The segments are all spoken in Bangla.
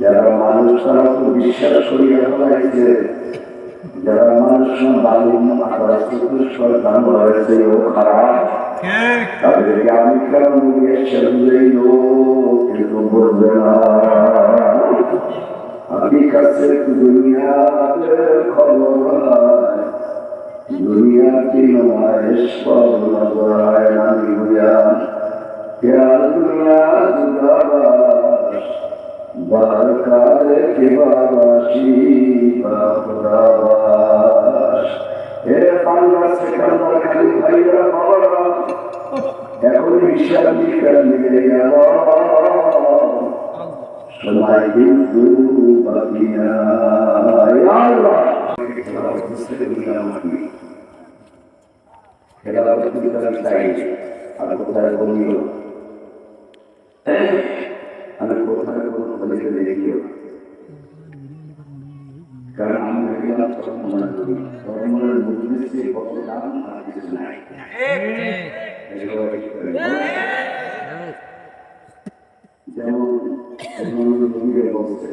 যারা মানুষ তারা বিশ্বাস করিয়া ফেলাইছে, যারা মানুষ দান হয়েছে ও খারাপ, তাদেরকে আমি কেন কিন্তু বলবে না। আমি কাছে দুনিয়াতে খবর দুনিয়া কি নয় আমি ভুয়া দুনিয়া বারকারে কেবাসী বাবরাবাস হে বাংলা সেখানকার খালি ভাইরা বাবারা এখন বিশ্বাস করে মিলে গেল সময় কিন্তু বাকি না। আমি কোথায় কোনো বলেছে দেখিও, কারণ আমি ভেবেলাম মনে করি ধর্মের মধ্যে কত দাম আর কিছু নাই। যেমন নবীর বলছে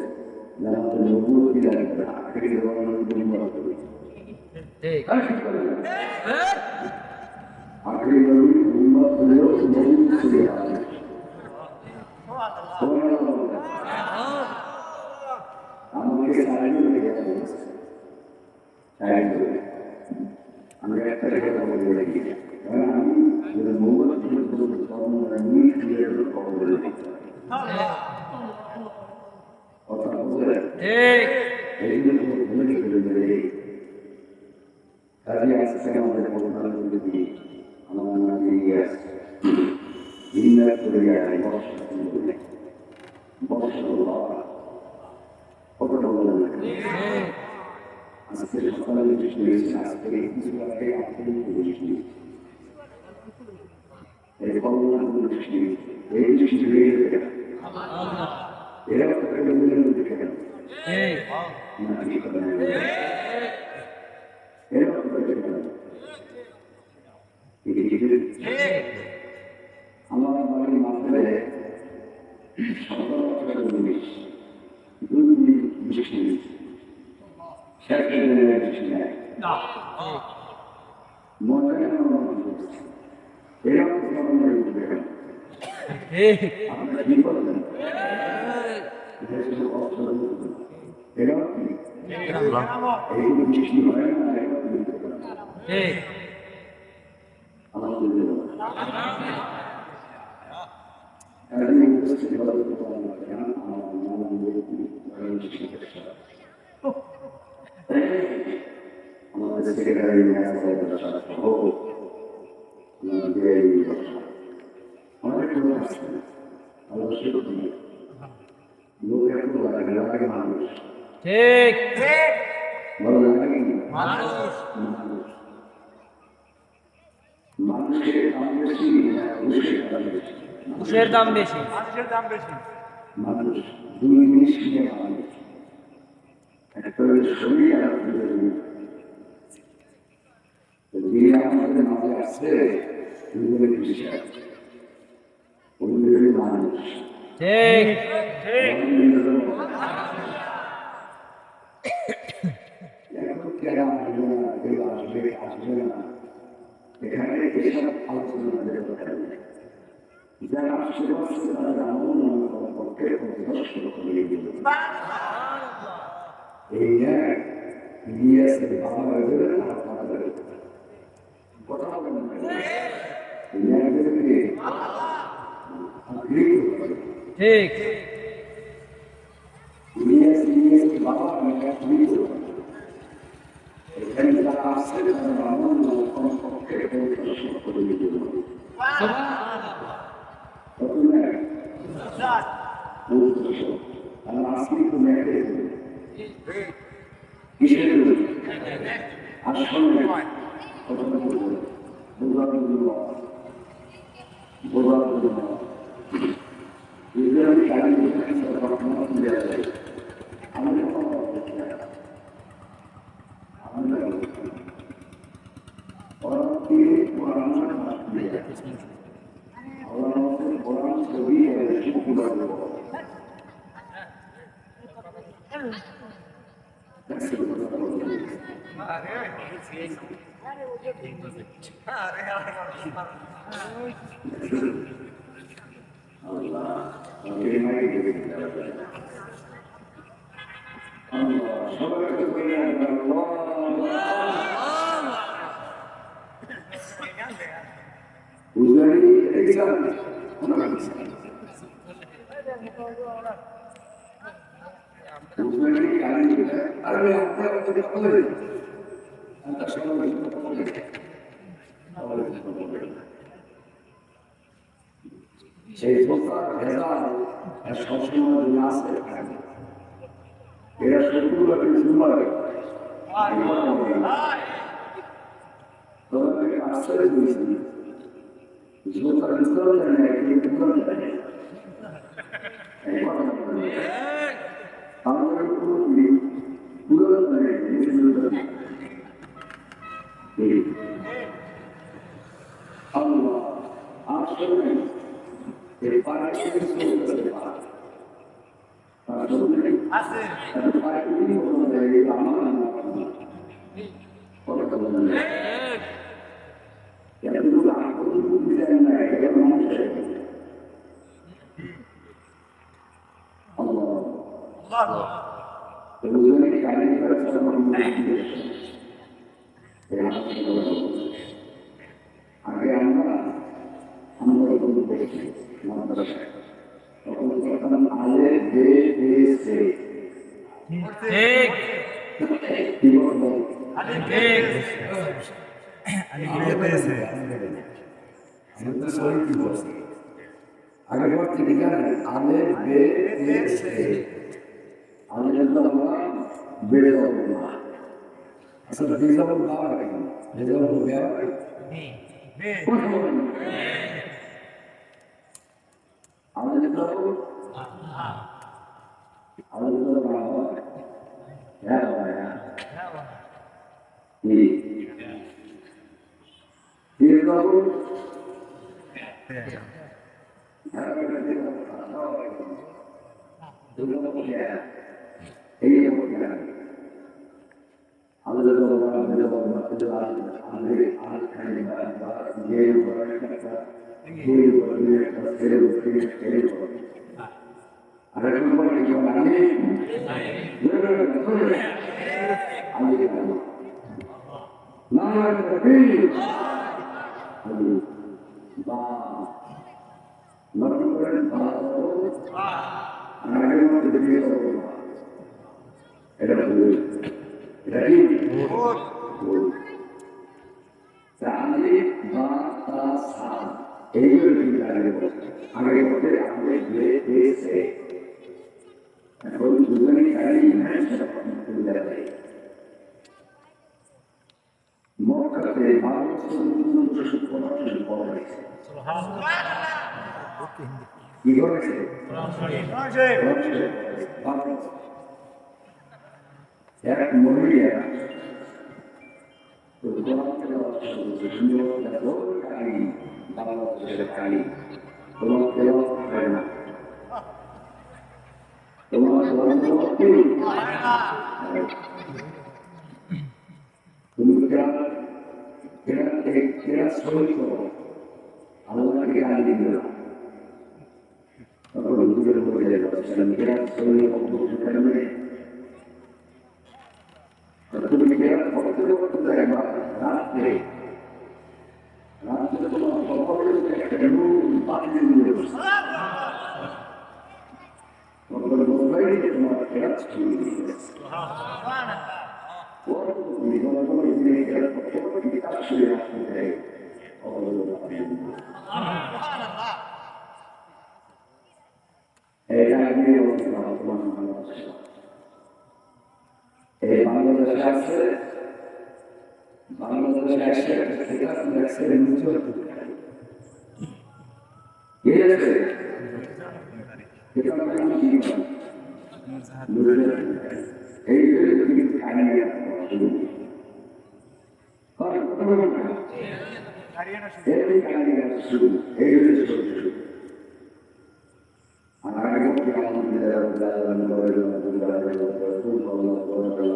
আমাকে আমি একটা বলে দেখি আজকে সকালে বৃষ্টি হয়েছে, আজকে কিছু আগে বৃষ্টি বৃষ্টি এই বৃষ্টি হয়ে গেছে এরা আমার বাড়ির মাধ্যমে বৃষ্টি আমাদের সেক্রেটারি অনেক লোক আসছে লোক এত লাগে মানুষ ঠিক ভালো লাগে মানুষের দাম বেশি মানুষের দাম বেশি মানুষ দুই জিনিস কিনে মানুষ একটা শরীর আর আমাদের মাঝে আসছে মানুষ এখানে এসব আলোচনা যারা আশেপাশে তারা পক্ষে শুরু করে দিল এই বাবা কথা হবে না ঠিক বাবা এখানে যারা আসছে পক্ষে শুরু করে দিল আমি সেই প্রকার ভেজাল সবসময় না আসতে থাকে এরা শত্রুরাকে জুমারে তোমাকে আশ্রয় দিয়েছি জোতার ভিতর নেয় কিন্তু নেয় আমাদের পুরোপুরি পুরো নেয় আল্লাহ আসলে এই পাড়ায় আছে আমার কথা বলেন আগে আমরা আলে দে সে আগে পড়তে জানেন আলে বে সে আমি বেড়ে যাবো না আসলে বেজাবল পাওয়া কেন বেজাবল আমাদের এক মহিলা বাংলাদেশের কালী তোমাকে হয় না তোমার তুমি শরীর করো আল্লাহকে গালি দিবে না তখন নিজের মধ্যে শরীর তুমি করতে একবার রাত্রে তোমার পাঠিয়ে দিলে তোমার কেরাত ছুঁয়ে দিয়েছে বাংলাদেশে আসছে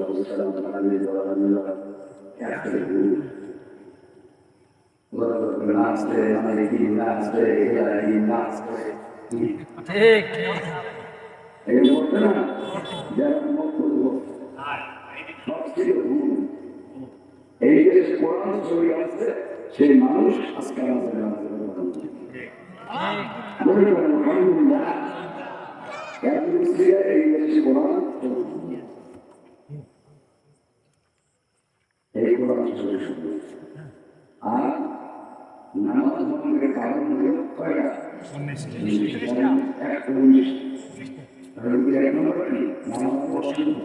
والسلام على نبينا ঠিক এই যে কোরআন শরীর আছে সেই মানুষ আজকে আমাদের আলহামদুলিল্লাহ এই দেশে কোরআন এই কোরআন শরীর আর নামাজ ভঙ্গের কারণ হলো কয়টা 19 এক নম্বর কি নামাজ অসুস্থ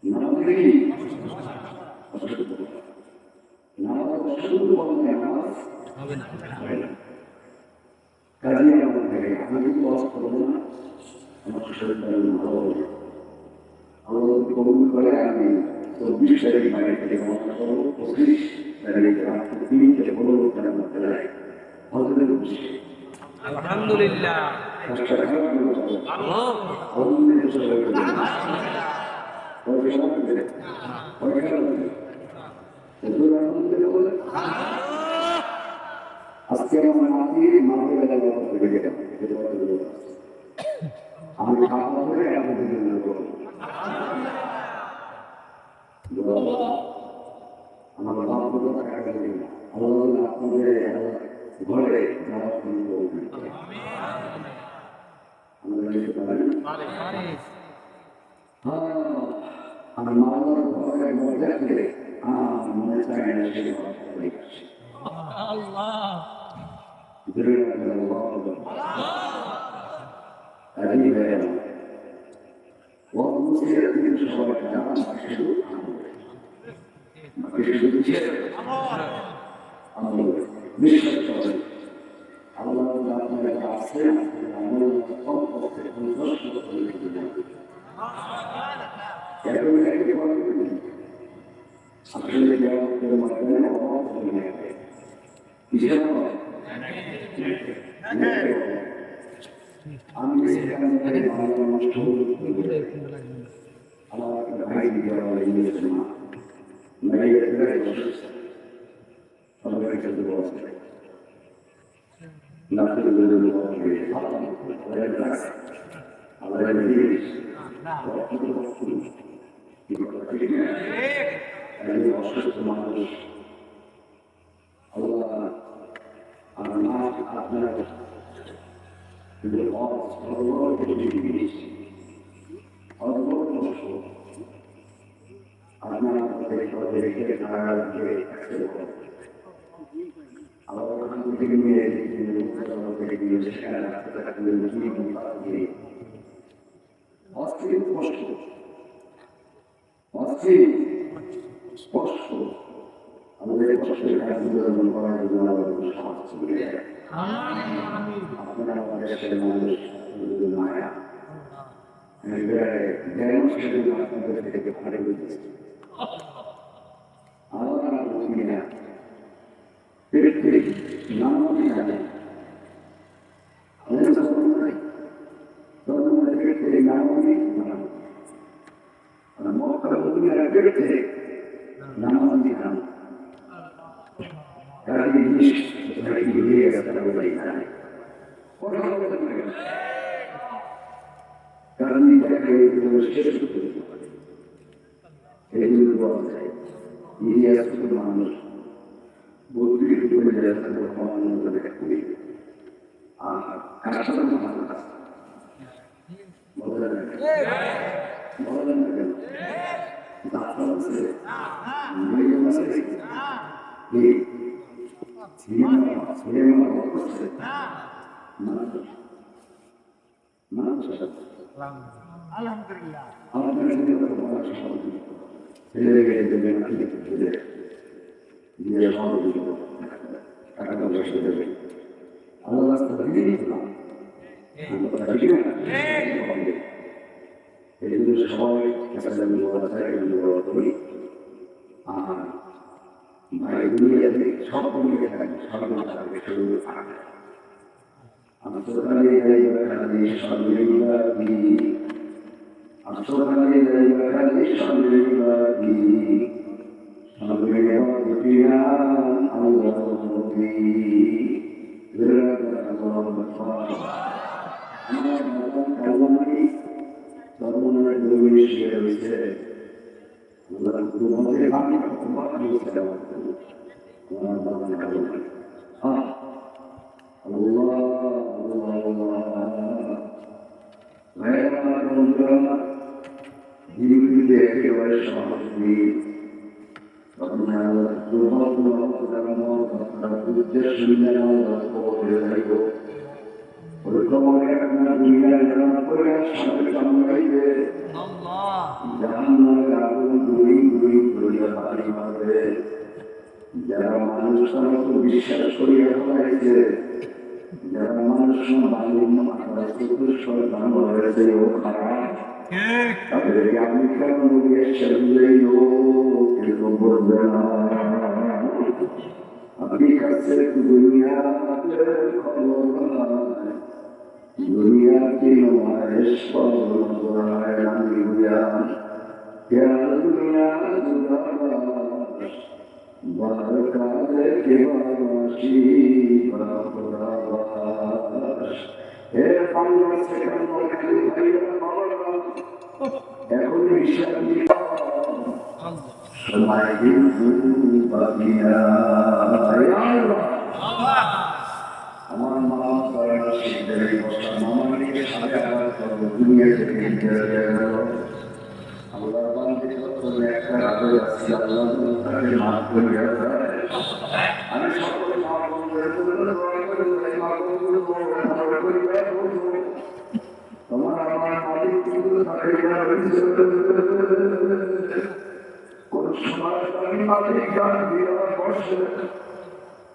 নামাজ কি অসুস্থ নামাজ অসুস্থ বলতে নামাজ হবে না কাজে আমাদের আমি কিন্তু অসুস্থ করবো না আমার শরীর ভালো হবে আমার কবুল করে আমি 24 তারিখ বাড়ি থেকে মনে করবো 25 তারিখ রাত 3 থেকে 15 তারিখ মধ্যে লাগে হজরত খুশি আলহামদুলিল্লাহ আল্লাহ আজকে আমার নাতির মাকে আমি খাওয়া করে আপনাদের জন্য আমার বাবা টাকা গেলে আল্লাহ আপনাদের ঘরে আমার মা ঘরে মজা করে মনে চায় না আল্লাহ অসুস্থ মানুষ আল্লাহ আপনার স্পষ্ট আমাদের কষ্টের কাজগুলো করার জন্য আপনারা আমাদের সাথে মানুষ মায়া আপনাদের থেকে ফাটে বুঝতেছে আমরা বুঝি না নামাজি জানে নামাজি নাম কারণ মানুষ আর কার সাথে বলেন না কেন ডাক্তার আছে মেডিকেল আছে আলহামদুলিল্লাহ সবাই ভাই দুনিয়াতে সব মিলে থাকে সব থাকবে শুরু থাকবে আমার আসলে খালি সামনে বাকি সামনে বাকিয়া আল্লাহ নবী সর্বনাশ দরবারে শিয়ে রয়েছে আল্লাহ তোমাদের আমি তোমার দিয়েছে আমার বাবা কালমাই আল্লাহ ভাইয়েরা বন্ধুরা জীবনীতে একেবারে সহজ নেই আপনার উদ্দেশ্য করে থাকব যারা মানুষ বিশ্বাস করিয়া হয়েছে যারা মানুষ হয়েছে ও খারাপ তাদেরকে আপনি কেন বলবে না আপনি কাছে दुनिया की नुमाइश पर दुनिया क्या दुनिया बारकाले के बाशी बराबर हे पांडव से करो खाली भाई এখন বিশাল সময় কিন্তু বাকিয়া আমার মা বাবা শিখে বসা মামাকে সাথে আবার করবো দুনিয়া থেকে আল্লাহ বান্দি সকলে একটা রাতে আসছি আল্লাহ তাকে মাফ করে আমি সকলে মা বন্ধুদের তোমার আমার মালিক কিন্তু তাকে কোন সময় আমি মালিক গান দিয়ে বসে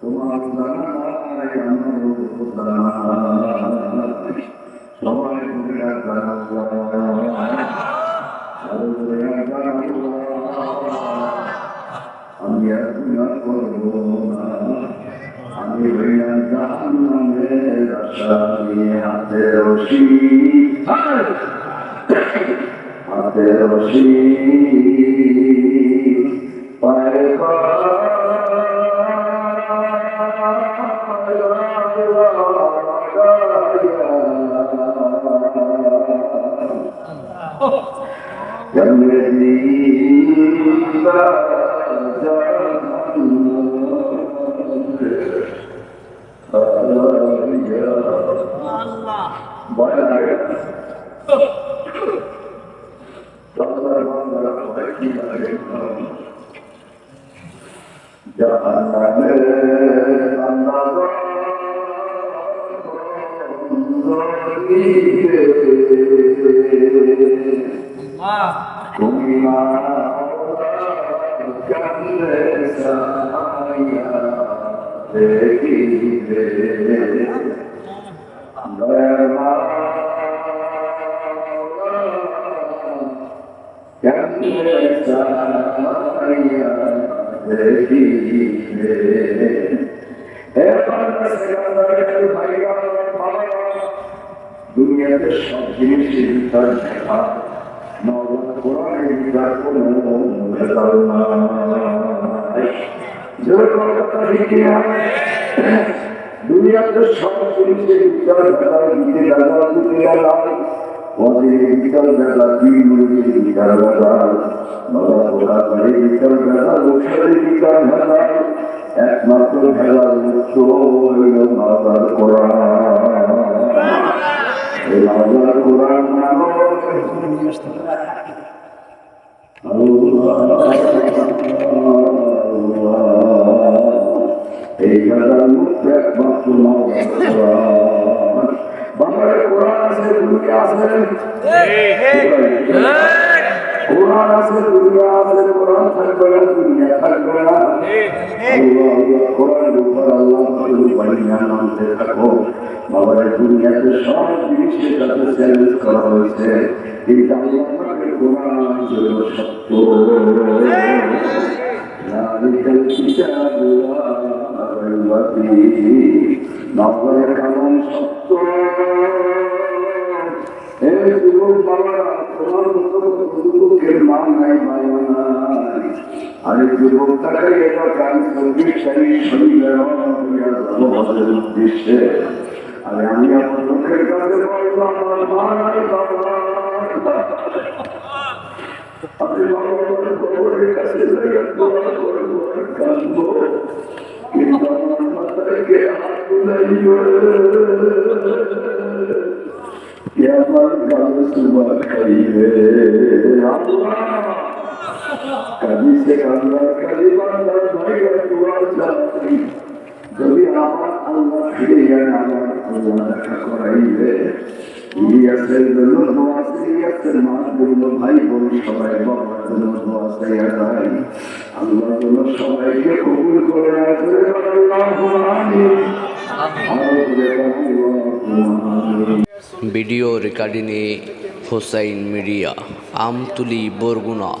তোমার সবাই আমি করবো না আমি হাতে রশি হাতে রশি পায়ে দুনিয়াতে সব জিনিসের ভিতর দেখা নওয়াজ কোরআনের ভিতর কোনো ভেজাল নাই জোর কথা লিখে দুনিয়াতে সব জিনিসের ভিতর ভেজাল দিতে ভেজাল দিতে ভেজাল মদের ভিতর ভেজাল দুই মুরগির ভিতর ভেজাল নওয়াজ কোরআনের ভিতর ভেজাল ঔষধের ভিতর ভেজাল একমাত্র ভেজাল মুক্ত হইল নওয়াজ কোরআন আল্লাহ কোরআন এই ভেজাল মুক্ত একমাত্র বাংলার কোরআন আছে দুনিয়া আছে কোরআন আছে দুনিয়া আছে কোরআন থাকবে না দুনিয়া থাকবে না কোরআন উপর আল্লাহ মানতে থাকো বাবার দুনিয়াতে সব জিনিসের সাথে চ্যালেঞ্জ করা হয়েছে কিন্তু আল্লাহর কোরআন হলো সত্য নালিকাল কিতাবুল্লাহ নবরের কালাম সত্য এই যুবক বাবারা তোমার মতো যুবকের মা নাই বাবা নাই। আরে যুবক তাকাই এটা কাল 24 তারিখ শনিবার আমাদের উদ্দেশ্যে। আরে আমি আমার লোকের কাছে বলবো আমার মা নাই বাবা। আমি বাবার খবরের কাছে দোয়া করবো আর কাঁদবো, কিন্তু আমার মাথায় কে হাত বুলাইবে, কে আমার গালে সুবা খাইবে। কাঁদিছে কান্দার কালি বান্দার ভাইয়ের দোয়া চাই, যদি আমার আল্লাহ ফিরিয়ে আমার আল্লাহ দেখা করাইবে। ইলিয়াসের জন্য দোয়া, ইলিয়াসের মা বলল ভাই বোন সবাই বাবার জন্য দোয়া চাইয়া যায়, আল্লাহ যেন সবাইকে কবুল করে নেয়। ভিডিও রেকর্ডিংয়ে হোসাইন মিডিয়া, আমতুলি, বরগুনা।